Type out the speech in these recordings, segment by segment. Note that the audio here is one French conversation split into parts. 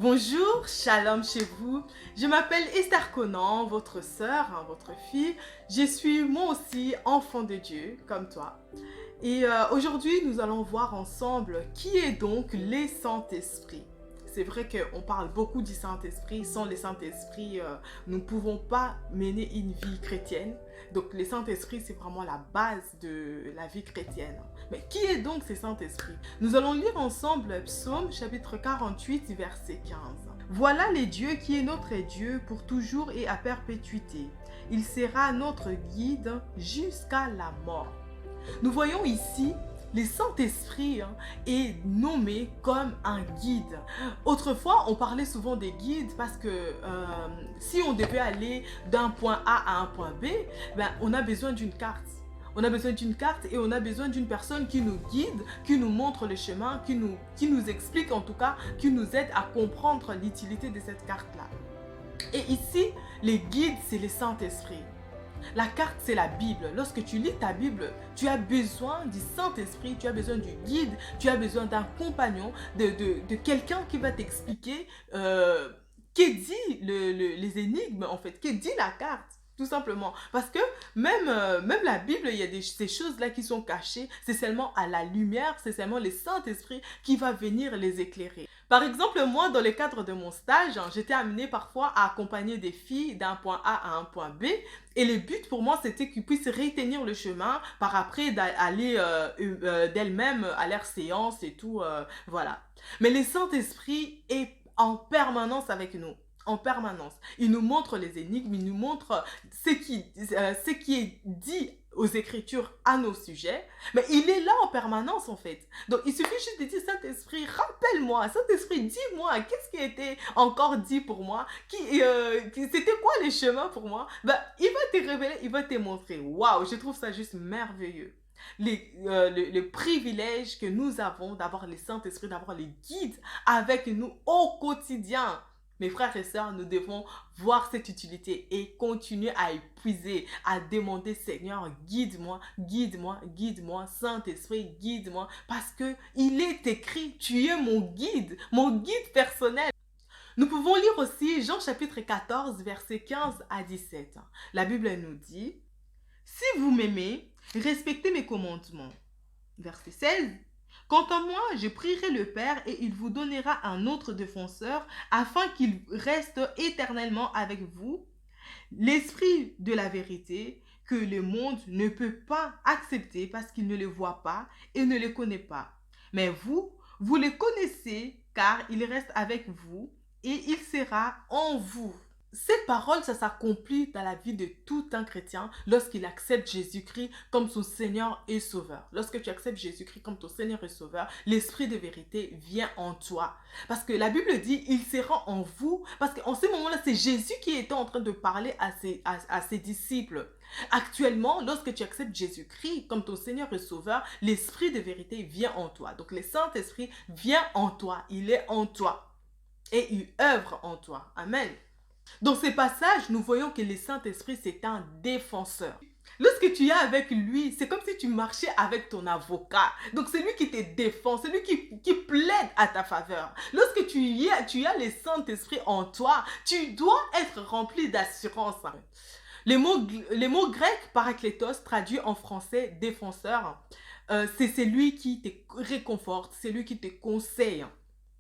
Bonjour, shalom chez vous. Je m'appelle Esther Conan, votre sœur, votre fille. Je suis moi aussi enfant de Dieu, comme toi. Et aujourd'hui, nous allons voir ensemble qui est donc le Saint-Esprit. C'est vrai qu'on parle beaucoup du Saint-Esprit. Sans le Saint-Esprit, nous ne pouvons pas mener une vie chrétienne. Donc le Saint-Esprit, c'est vraiment la base de la vie chrétienne. Mais qui est donc ce Saint-Esprit? Nous allons lire ensemble Psaume chapitre 48, verset 15. Voilà le Dieu qui est notre Dieu pour toujours et à perpétuité. Il sera notre guide jusqu'à la mort. Nous voyons ici le Saint-Esprit est nommé comme un guide. Autrefois, on parlait souvent des guides parce que si on devait aller d'un point A à un point B, on a besoin d'une carte. On a besoin d'une carte et on a besoin d'une personne qui nous guide, qui nous montre le chemin, qui nous explique en tout cas, qui nous aide à comprendre l'utilité de cette carte-là. Et ici, les guides, c'est le Saint-Esprit. La carte, c'est la Bible. Lorsque tu lis ta Bible, tu as besoin du Saint-Esprit, tu as besoin du guide, tu as besoin d'un compagnon, de quelqu'un qui va t'expliquer qu'est dit les énigmes, en fait, qu'est dit la carte. Tout simplement. Parce que même la Bible, il y a ces choses-là qui sont cachées. C'est seulement à la lumière, c'est seulement le Saint-Esprit qui va venir les éclairer. Par exemple, moi, dans le cadre de mon stage, j'étais amenée parfois à accompagner des filles d'un point A à un point B. Et le but pour moi, c'était qu'ils puissent retenir le chemin par après d'aller d'elles-mêmes à leur séance et tout. Voilà. Mais le Saint-Esprit est en permanence avec nous. En permanence. Il nous montre les énigmes, il nous montre ce qui est dit aux Écritures à nos sujets, mais il est là en permanence en fait. Donc il suffit juste de dire Saint-Esprit, rappelle-moi, Saint-Esprit, dis-moi, qu'est-ce qui a été encore dit pour moi, c'était quoi les chemins pour moi? Il va te révéler, il va te montrer. Waouh, je trouve ça juste merveilleux. Le privilège que nous avons d'avoir le Saint-Esprit, d'avoir les guides avec nous au quotidien. Mes frères et sœurs, nous devons voir cette utilité et continuer à épuiser, à demander Seigneur, guide-moi, guide-moi, guide-moi, Saint-Esprit, guide-moi, parce que il est écrit, tu es mon guide personnel. Nous pouvons lire aussi Jean chapitre 14, versets 15 à 17. La Bible nous dit, si vous m'aimez, respectez mes commandements. Verset 16. Quant à moi, je prierai le Père et il vous donnera un autre défenseur afin qu'il reste éternellement avec vous, l'Esprit de la vérité que le monde ne peut pas accepter parce qu'il ne le voit pas et ne le connaît pas. Mais vous le connaissez car il reste avec vous et il sera en vous. Cette parole, ça s'accomplit dans la vie de tout un chrétien lorsqu'il accepte Jésus-Christ comme son Seigneur et Sauveur. Lorsque tu acceptes Jésus-Christ comme ton Seigneur et Sauveur, l'Esprit de vérité vient en toi. Parce que la Bible dit, il sera en vous. Parce qu'en ce moment-là, c'est Jésus qui était en train de parler à ses disciples. Actuellement, lorsque tu acceptes Jésus-Christ comme ton Seigneur et Sauveur, l'Esprit de vérité vient en toi. Donc le Saint-Esprit vient en toi. Il est en toi. Et il œuvre en toi. Amen. Dans ces passages, nous voyons que le Saint-Esprit, c'est un défenseur. Lorsque tu es avec lui, c'est comme si tu marchais avec ton avocat. Donc c'est lui qui te défend, c'est lui qui plaide à ta faveur. Lorsque tu as le Saint-Esprit en toi, tu dois être rempli d'assurance. Le mot grec parakletos, traduit en français défenseur, c'est celui qui te réconforte, c'est lui qui te conseille.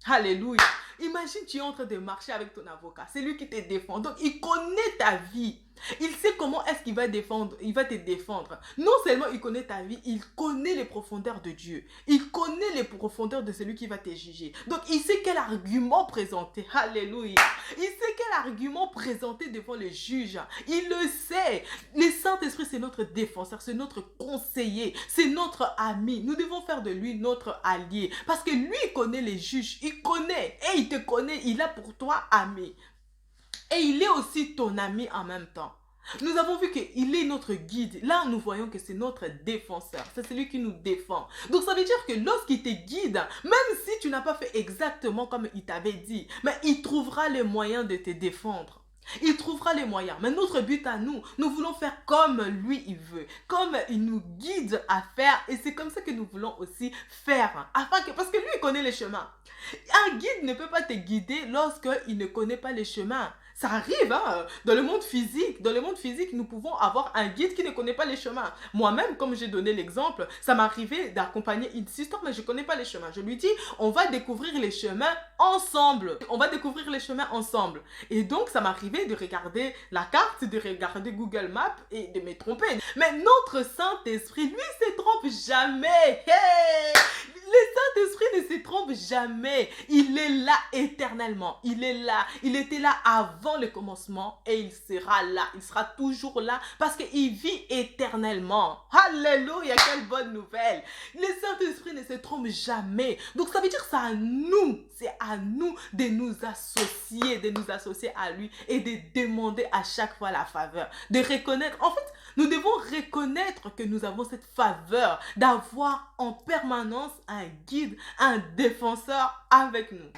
Alléluia. Imagine, tu es en train de marcher avec ton avocat. C'est lui qui te défend. Donc, il connaît ta vie. Il sait comment est-ce qu'il va te défendre. Non seulement il connaît ta vie, il connaît les profondeurs de Dieu. Il connaît les profondeurs de celui qui va te juger. Donc, il sait quel argument présenter. Alléluia. Il sait quel argument présenter devant le juge. Il le sait. Le Saint-Esprit, c'est notre défenseur, c'est notre conseiller, c'est notre ami. Nous devons faire de lui notre allié. Parce que lui, il connaît les juges. Il connaît. Et il te connaît. Il a pour toi ami. Et il est aussi ton ami en même temps. Nous avons vu qu'il est notre guide. Là, nous voyons que c'est notre défenseur. C'est celui qui nous défend. Donc, ça veut dire que lorsqu'il te guide, même si tu n'as pas fait exactement comme il t'avait dit, mais il trouvera les moyens de te défendre. Il trouvera les moyens. Mais notre but à nous, nous voulons faire comme lui il veut, comme il nous guide à faire. Et c'est comme ça que nous voulons aussi faire. Parce que lui, il connaît les chemins. Un guide ne peut pas te guider lorsqu'il ne connaît pas les chemins. Ça arrive, hein, dans le monde physique. Dans le monde physique, nous pouvons avoir un guide qui ne connaît pas les chemins. Moi-même, comme j'ai donné l'exemple, ça m'arrivait d'accompagner une sister, mais je ne connais pas les chemins. Je lui dis, on va découvrir les chemins ensemble. On va découvrir les chemins ensemble. Et donc, ça m'arrivait de regarder la carte, de regarder Google Maps et de me tromper. Mais notre Saint-Esprit, lui, ne se trompe jamais. Hey! Le Saint-Esprit ne se trompe jamais. Il est là éternellement. Il est là. Il était là avant le commencement et il sera là. Il sera toujours là parce qu'il vit éternellement. Alléluia, quelle bonne nouvelle. Le Saint-Esprit ne se trompe jamais. Donc ça veut dire que c'est à nous de nous associer à lui et de demander à chaque fois la faveur. De reconnaître, en fait, nous devons reconnaître que nous avons cette faveur d'avoir en permanence un guide, un défenseur avec nous.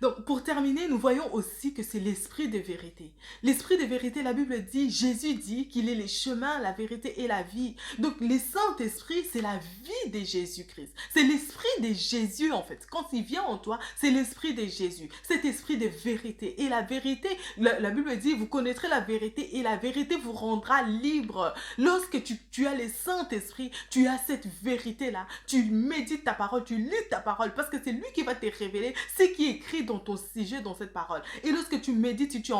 Donc, pour terminer, nous voyons aussi que c'est l'esprit de vérité. L'esprit de vérité, la Bible dit, Jésus dit qu'il est les chemins, la vérité et la vie. Donc, le Saint-Esprit, c'est la vie de Jésus-Christ. C'est l'esprit de Jésus, en fait. Quand il vient en toi, c'est l'esprit de Jésus. Cet esprit de vérité. Et la vérité, la Bible dit, vous connaîtrez la vérité et la vérité vous rendra libre. Lorsque tu as le Saint-Esprit, tu as cette vérité-là. Tu médites ta parole, tu lis ta parole, parce que c'est lui qui va te révéler ce qui est écrit dans ton sujet, dans cette parole. Et lorsque tu médites, si tu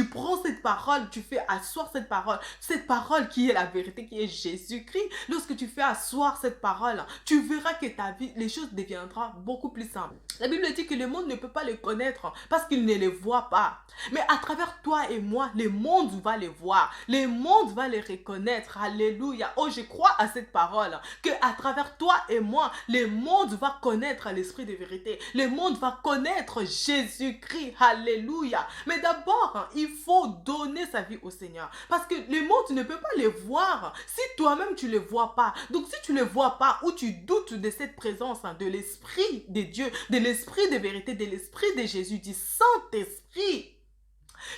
prends cette parole, tu fais asseoir cette parole qui est la vérité, qui est Jésus-Christ. Lorsque tu fais asseoir cette parole, tu verras que ta vie, les choses deviendront beaucoup plus simples. La Bible dit que le monde ne peut pas les connaître parce qu'il ne les voit pas. Mais à travers toi et moi, le monde va les voir. Le monde va les reconnaître. Alléluia. Oh, je crois à cette parole. Que à travers toi et moi, le monde va connaître l'esprit de vérité. Le monde va connaître Jésus-Christ. Alléluia. Mais d'abord, il faut donner sa vie au Seigneur. Parce que le monde ne peut pas les voir si toi-même tu ne les vois pas. Donc si tu ne les vois pas ou tu doutes de cette présence de l'esprit de Dieu, de l'esprit de vérité, de l'esprit de Jésus, du Saint-Esprit,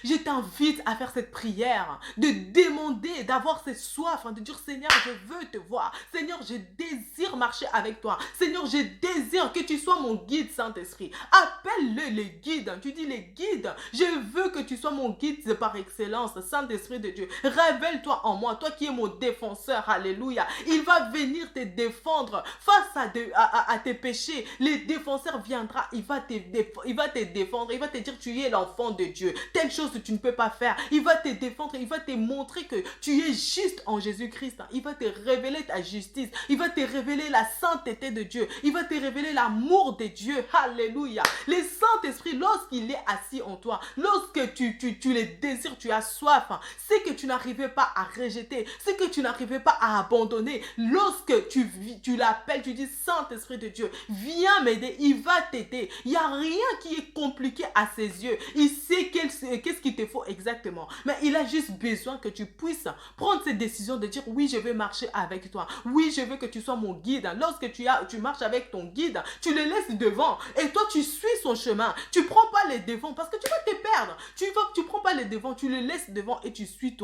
je t'invite à faire cette prière, de demander, d'avoir cette soif, de dire Seigneur, je veux te voir. Seigneur, je désire marcher avec toi. Seigneur, je désire que tu sois mon guide, Saint-Esprit. Appelle-le les guides. Tu dis les guides, je veux que tu sois mon guide par excellence, Saint-Esprit de Dieu. Révèle-toi en moi, toi qui es mon défenseur. Alléluia. Il va venir te défendre face à tes péchés. Le défenseur viendra, il va te défendre, il va te dire tu es l'enfant de Dieu. Telle chose que tu ne peux pas faire. Il va te défendre, il va te montrer que tu es juste en Jésus-Christ. Il va te révéler ta justice. Il va te révéler la sainteté de Dieu. Il va te révéler l'amour de Dieu. Alléluia. Le Saint-Esprit, lorsqu'il est assis en toi, lorsque tu le désires, tu as soif, c'est que tu n'arrivais pas à rejeter, c'est que tu n'arrivais pas à abandonner. Lorsque tu l'appelles, tu dis Saint-Esprit de Dieu, viens m'aider, il va t'aider. Il n'y a rien qui est compliqué à ses yeux. Il sait qu'est-ce qu'il te faut exactement. Mais il a juste besoin que tu puisses prendre cette décision de dire oui, je veux marcher avec toi. Oui, je veux que tu sois mon guide. Lorsque tu marches avec ton guide, tu le laisses devant et toi tu suis son chemin. Tu prends pas les devants parce que tu vas te perdre. Tu prends pas les devants, tu le laisses devant et tu suis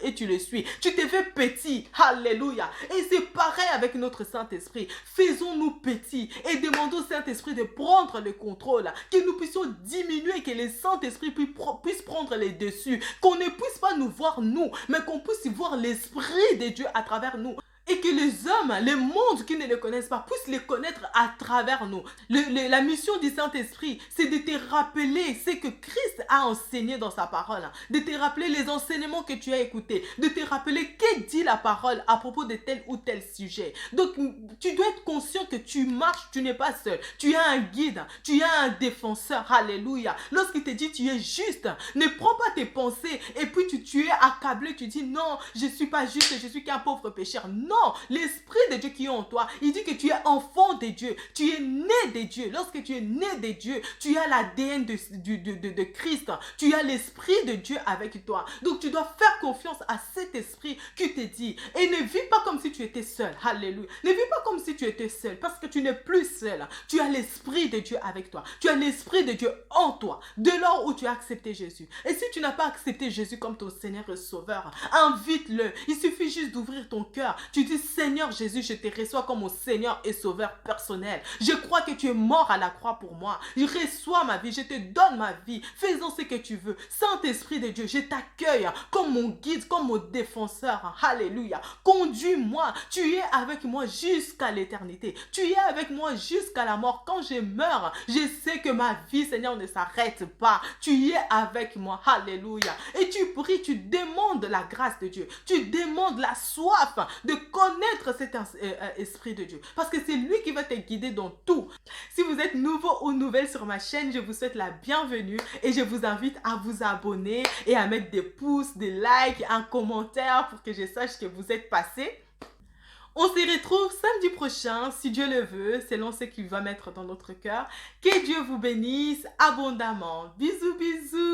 et tu le suis. Tu te fais petit. Alléluia. Et c'est pareil avec notre Saint-Esprit. Faisons-nous petits et demandons au Saint-Esprit de prendre le contrôle, que nous puissions diminuer, que le Saint-Esprit puisse prendre les dessus, qu'on ne puisse pas nous voir nous, mais qu'on puisse voir l'Esprit de Dieu à travers nous. Et que les hommes, le monde qui ne le connaissent pas, puissent les connaître à travers nous. La mission du Saint-Esprit, c'est de te rappeler ce que Christ a enseigné dans sa parole. De te rappeler les enseignements que tu as écoutés. De te rappeler que dit la parole à propos de tel ou tel sujet. Donc, tu dois être conscient que tu marches, tu n'es pas seul. Tu as un guide, tu as un défenseur. Alléluia. Lorsqu'il te dit tu es juste, ne prends pas tes pensées et puis tu es accablé, tu dis non, je ne suis pas juste, je suis qu'un pauvre pécheur. Non, Non, l'Esprit de Dieu qui est en toi, il dit que tu es enfant de Dieu, tu es né de Dieu. Lorsque tu es né de Dieu, tu as l'ADN de Christ, tu as l'Esprit de Dieu avec toi. Donc tu dois faire confiance à cet Esprit qui te dit, et ne vis pas comme si tu étais seul. Alléluia. Ne vis pas comme si tu étais seul, parce que tu n'es plus seul. Tu as l'Esprit de Dieu avec toi. Tu as l'Esprit de Dieu en toi, de lors où tu as accepté Jésus. Et si tu n'as pas accepté Jésus comme ton Seigneur et Sauveur, invite-le. Il suffit juste d'ouvrir ton cœur. Tu dis, Seigneur Jésus, je te reçois comme mon Seigneur et Sauveur personnel. Je crois que tu es mort à la croix pour moi. Je reçois ma vie, je te donne ma vie. Fais-en ce que tu veux. Saint-Esprit de Dieu, je t'accueille comme mon guide, comme mon défenseur. Alléluia. Conduis-moi. Tu es avec moi jusqu'à l'éternité. Tu es avec moi jusqu'à la mort. Quand je meurs, je sais que ma vie, Seigneur, ne s'arrête pas. Tu es avec moi. Alléluia. Et tu pries, tu demandes la grâce de Dieu. Tu demandes la soif de connaître cet Esprit de Dieu. Parce que c'est lui qui va te guider dans tout. Si vous êtes nouveau ou nouvelle sur ma chaîne, je vous souhaite la bienvenue et je vous invite à vous abonner et à mettre des pouces, des likes, un commentaire pour que je sache que vous êtes passé. On se retrouve samedi prochain, si Dieu le veut, selon ce qu'il va mettre dans notre cœur. Que Dieu vous bénisse abondamment. Bisous, bisous.